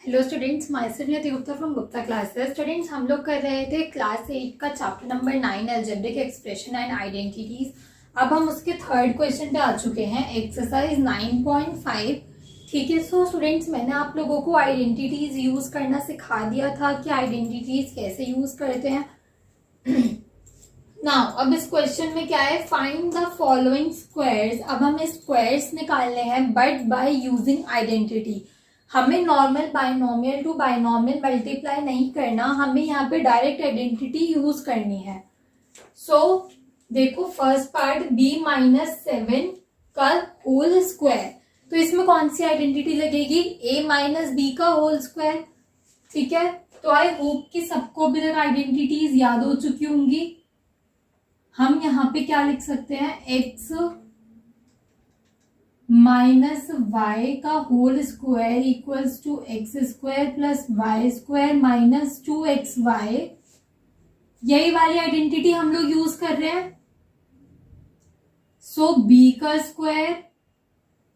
Hello students, my self नियति Gupta from Gupta classes. Students, हम लोग कर रहे थे क्लास 8 का chapter number 9 algebraic expression and identities. अब हम उसके थर्ड क्वेश्चन पे आ चुके हैं, एक्सरसाइज 9.5। ठीक है, सो स्टूडेंट्स, मैंने आप लोगों को आइडेंटिटीज यूज करना सिखा दिया था कि आइडेंटिटीज कैसे यूज करते हैं। नाउ अब इस क्वेश्चन में क्या है, फाइंड द फॉलोइंग स्क्वायर्स। अब हमें स्क्वायर्स निकालने हैं बट बाय यूजिंग आइडेंटिटी। हमें normal binomial to binomial multiply नहीं करना, हमें यहाँ पे डायरेक्ट आइडेंटिटी यूज करनी है। सो देखो, फर्स्ट पार्ट b-7 का होल स्क्वायर, तो इसमें कौन सी आइडेंटिटी लगेगी, a-b का होल स्क्वायर। ठीक है, तो आई होप कि सबको अभी तक आइडेंटिटीज याद हो चुकी होंगी। हम यहाँ पे क्या लिख सकते हैं, x माइनस वाई का whole square equals to X square plus Y square minus 2xy। यही वाली आइडेंटिटी हम लोग यूज कर रहे हैं। सो b का स्क्वायर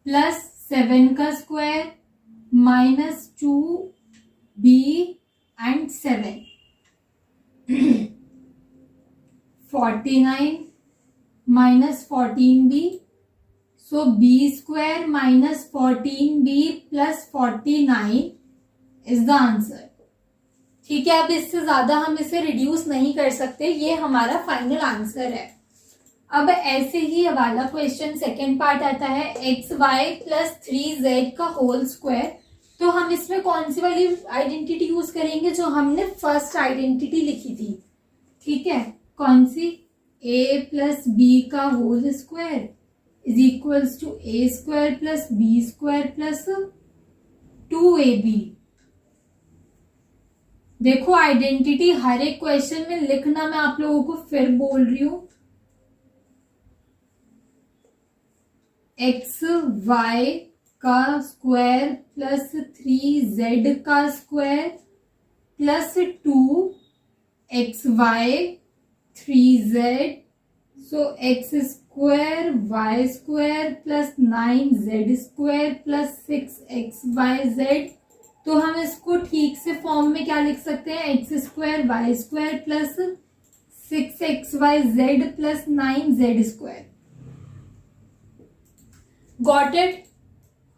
प्लस 7 का square minus 2b and 7 49 minus 14b। So b square minus 14b plus 49 is the answer. ठीक है, अब इससे ज्यादा हम इसे रिड्यूस नहीं कर सकते, ये हमारा फाइनल आंसर है। अब ऐसे ही वाला क्वेश्चन सेकेंड पार्ट आता है, xy प्लस 3z का होल स्क्वायर। तो हम इसमें कौन सी वाली आइडेंटिटी यूज करेंगे, जो हमने फर्स्ट आइडेंटिटी लिखी थी। ठीक है, कौन सी, a प्लस बी का whole square is equals to a square plus b square plus 2ab। देखो, आइडेंटिटी हर एक क्वेश्चन में लिखना मैं आप लोगों को फिर बोल रही हूं, एक्स वाई का स्क्वायर प्लस 3z का square plus 2xy 3z। So x square Y square plus 9z square plus 6xyz। तो हम इसको ठीक से फॉर्म में क्या लिख सकते हैं, X square Y square plus 6xyz plus 9z square. Got it.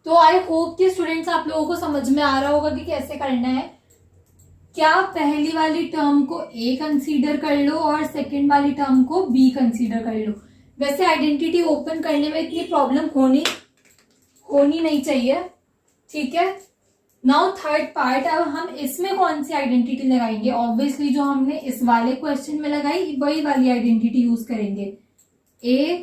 तो आई होप कि स्टूडेंट्स आप लोगों को समझ में आ रहा होगा कि कैसे करना है। क्या पहली वाली टर्म को a कंसीडर कर लो और सेकंड वाली टर्म को b कंसीडर कर लो। वैसे आइडेंटिटी ओपन करने में इतनी प्रॉब्लम होनी नहीं चाहिए। ठीक है, नाउ थर्ड पार्ट। अब हम इसमें कौन सी आइडेंटिटी लगाएंगे, ऑब्वियसली जो हमने इस वाले क्वेश्चन में लगाई वही वाली आइडेंटिटी यूज करेंगे। a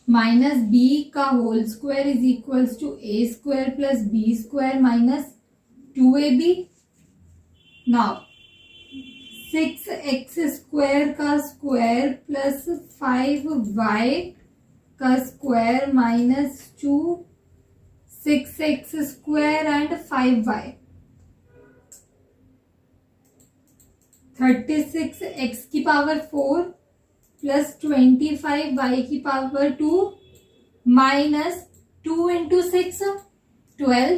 माइनस b का whole square is equals to a square plus b square minus 2ab। Now 6x square का स्क्वायर प्लस 5y का square minus 2 6x square and 5y 36x की power 4 plus 25y की power 2 minus 2 into 6 12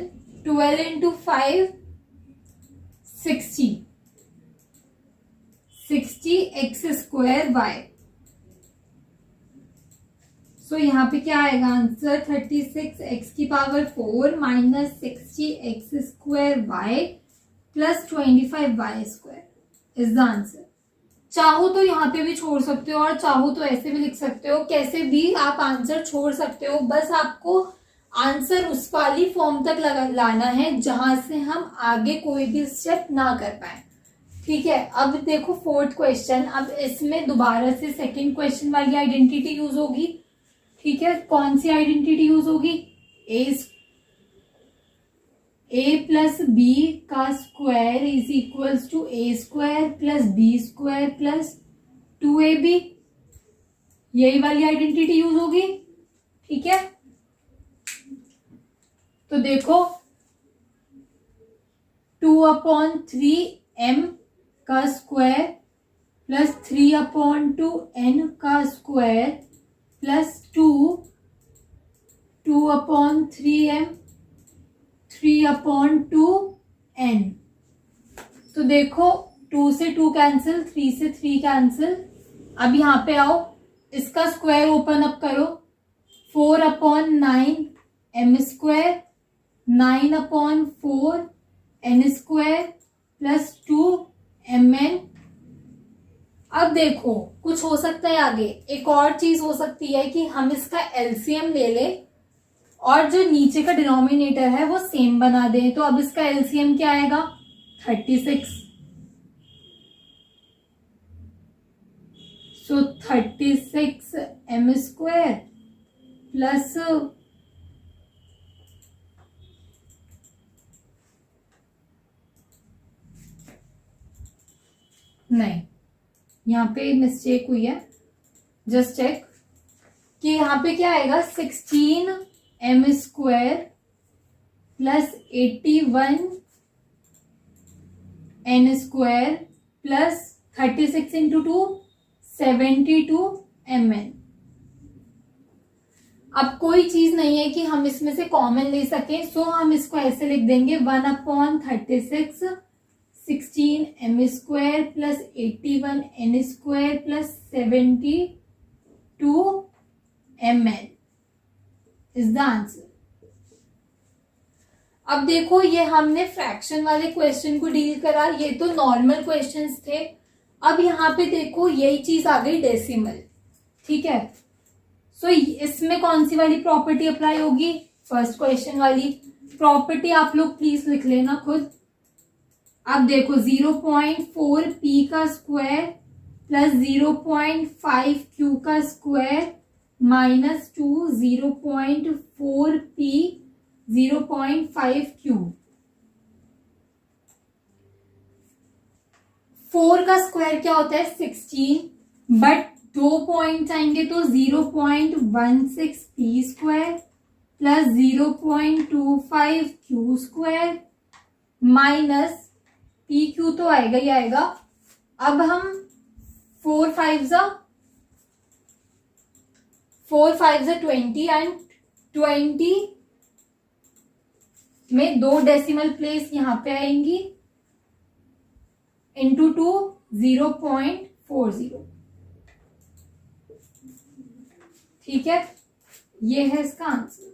12 into 5 60 x square y। सो यहाँ पे क्या आएगा answer, 36x की power 4 minus 60x square y plus 25y square is the answer. चाहो तो यहाँ पे भी छोड़ सकते हो और चाहो तो ऐसे भी लिख सकते हो, कैसे भी आप आंसर छोड़ सकते हो। बस आपको आंसर उस वाली फॉर्म तक लाना है जहां से हम आगे कोई भी स्टेप ना कर पाए। ठीक है, अब देखो फोर्थ क्वेश्चन। अब इसमें दोबारा से सेकंड क्वेश्चन वाली आइडेंटिटी यूज होगी। ठीक है, कौन सी आइडेंटिटी यूज होगी, a प्लस बी का square is equals to a square plus b square plus 2ab। यही वाली आइडेंटिटी यूज होगी। ठीक है, तो देखो 2/3m का स्क्वायर प्लस 3/2n का स्क्वायर प्लस 2/3m 3/2n। तो देखो 2 से 2 कैंसिल, 3 से 3 कैंसिल। अब यहाँ पे आओ, इसका स्क्वायर ओपन अप करो, 4/9 m square, 9/4 n square plus 2 mn। अब देखो कुछ हो सकता है आगे, एक और चीज हो सकती है कि हम इसका एलसीएम ले ले और जो नीचे का डिनोमिनेटर है वो सेम बना दें। तो अब इसका एलसीएम क्या आएगा, 36। सो 36 m स्क्वायर प्लस नहीं, यहाँ पे मिस्टेक हुई है, जस्ट चेक कि यहाँ पे क्या आएगा, 16 m square plus 81 n square plus 36 into 2 72 mn। अब कोई चीज नहीं है कि हम इसमें से कॉमन ले सकें, सो हम इसको ऐसे लिख देंगे 1/36 16 m square plus 81 n square plus 72 mn is the answer. अब देखो ये हमने फ्रैक्शन वाले क्वेश्चन को डील करा, ये तो नॉर्मल क्वेश्चंस थे। अब यहाँ पे देखो यही चीज आ गई डेसिमल, ठीक है। सो इसमें कौन सी वाली प्रॉपर्टी अप्लाई होगी, फर्स्ट क्वेश्चन वाली प्रॉपर्टी आप लोग प्लीज लिख लेना खुद। अब देखो 0.4 p का स्क्वायर प्लस 0.5 q का स्क्वायर माइनस 2 0.4 p 0.5 q। 4 का स्क्वायर क्या होता है 16, बट 2 पॉइंट्स आएंगे तो 0.16 p square plus 0.25 q square minus P Q तो आएगा ही आएगा। अब हम 4 5 20 एंड 20 में 2 डेसिमल प्लेस यहां पे आएंगी इंटू 2 0.40, ठीक है। ये है इसका आंसर।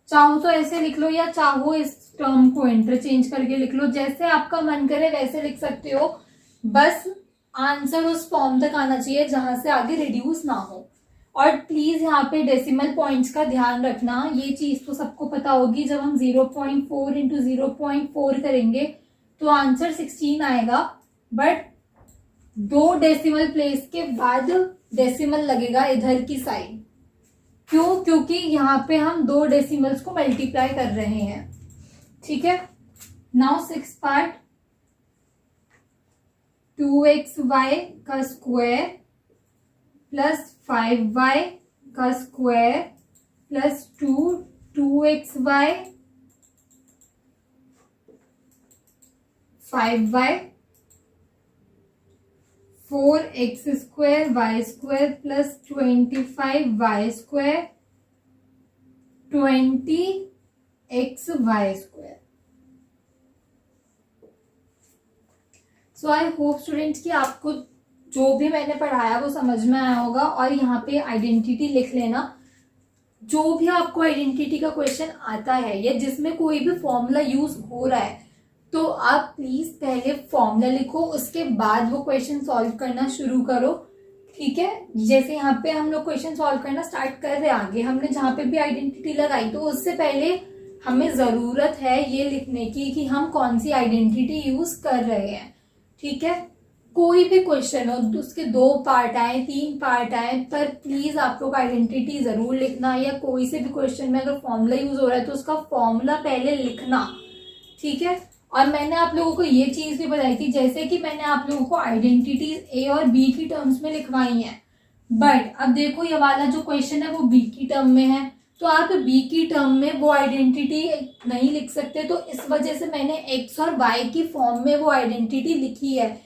चाहो तो ऐसे लिख लो या चाहो इस टर्म को इंटरचेंज करके लिख लो, जैसे आपका मन करे वैसे लिख सकते हो, बस आंसर उस फॉर्म तक आना चाहिए जहां से आगे रिड्यूस ना हो। और प्लीज यहाँ पे डेसिमल पॉइंट्स का ध्यान रखना, ये चीज तो सबको पता होगी, जब हम 0.4 इंटू 0.4 करेंगे तो आंसर 16 आएगा, बट 2 डेसिमल प्लेस के बाद डेसिमल लगेगा इधर की साइड। क्यों, क्योंकि यहाँ पे हम 2 डेसिमल्स को मल्टीप्लाई कर रहे हैं, ठीक है। नाउ 6 पार्ट, 2xy का स्क्वायर प्लस 5y का square plus 2xy 5y 4x square y square plus 25y square 20xy square. So I hope students कि आपको जो भी मैंने पढ़ाया वो समझ में आया होगा। और यहाँ पे आइडेंटिटी लिख लेना, जो भी आपको आइडेंटिटी का क्वेश्चन आता है या जिसमें कोई भी फॉर्मूला यूज हो रहा है तो आप प्लीज पहले फॉर्मूला लिखो, उसके बाद वो क्वेश्चन सॉल्व करना शुरू करो, ठीक है। जैसे यहाँ पे हम लोग क्वेश्चन सॉल्व करना स्टार्ट कर रहे हैं, आगे हमने जहाँ पे भी आइडेंटिटी लगाई तो उससे पहले हमें जरूरत है ये लिखने की कि हम कौन सी आइडेंटिटी यूज कर रहे हैं, ठीक है। कोई भी क्वेश्चन हो, उसके 2 पार्ट आए 3 पार्ट आए, पर प्लीज आप लोग आइडेंटिटी जरूर लिखना, या कोई से भी क्वेश्चन में अगर फॉर्मूला यूज हो रहा है तो उसका फॉर्मूला पहले लिखना, ठीक है। और मैंने आप लोगों को ये चीज भी बताई थी, जैसे कि मैंने आप लोगों को आइडेंटिटीज ए और बी की टर्म्स में लिखवाई हैं, बट अब देखो ये वाला जो क्वेश्चन है वो बी की टर्म में है, तो आप बी की टर्म में वो आइडेंटिटी नहीं लिख सकते, तो इस वजह से मैंने एक्स और वाई की फॉर्म में वो आइडेंटिटी लिखी है।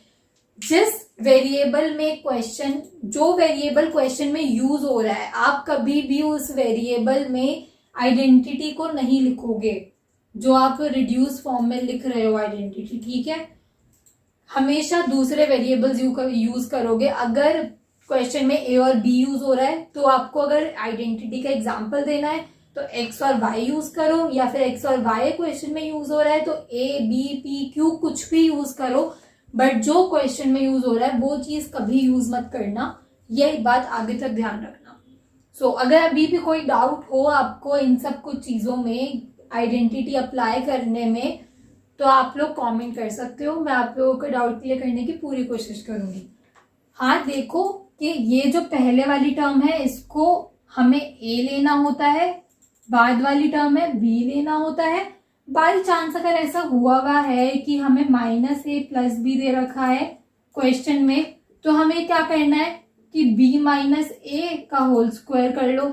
जिस वेरिएबल में क्वेश्चन, जो वेरिएबल क्वेश्चन में यूज हो रहा है, आप कभी भी उस वेरिएबल में आइडेंटिटी को नहीं लिखोगे, जो आप रिड्यूस फॉर्म में लिख रहे हो आइडेंटिटी, ठीक है। हमेशा दूसरे वेरिएबल्स यूज करोगे। अगर क्वेश्चन में ए और बी यूज हो रहा है तो आपको अगर आइडेंटिटी का एग्जांपल देना है तो एक्स और वाई यूज करो, या फिर एक्स और वाई क्वेश्चन में यूज हो रहा है तो ए बी पी क्यू कुछ भी यूज करो, बट जो क्वेश्चन में यूज हो रहा है वो चीज कभी यूज मत करना। यही बात आगे तक ध्यान रखना। सो अगर अभी भी कोई डाउट हो आपको इन सब कुछ चीजों में, आइडेंटिटी अप्लाई करने में, तो आप लोग कमेंट कर सकते हो। मैं आप लोगों का डाउट क्लियर करने की पूरी कोशिश करूंगी। हाँ, देखो कि ये जो पहले वाली टर्म है इसको हमें ए लेना होता है, बाद वाली टर्म है बी लेना होता है। बाई चांस अगर ऐसा हुआ है कि हमें -a + b दे रखा है क्वेश्चन में, तो हमें क्या करना है कि b - a का होल स्क्वायर कर लो।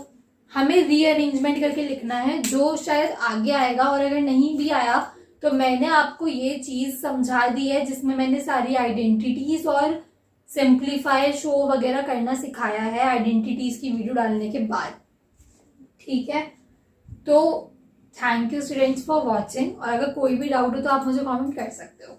हमें रीअरेंजमेंट करके लिखना है, जो शायद आगे आएगा, और अगर नहीं भी आया तो मैंने आपको ये चीज समझा दी है जिसमें मैंने सारी आइडेंटिटीज और सिंप्लीफाई शो वगैरह करना सिखाया है आइडेंटिटीज की वीडियो डालने के बाद, ठीक है। तो thank you students for watching, और अगर कोई भी डाउट हो तो आप मुझे कमेंट कर सकते हो।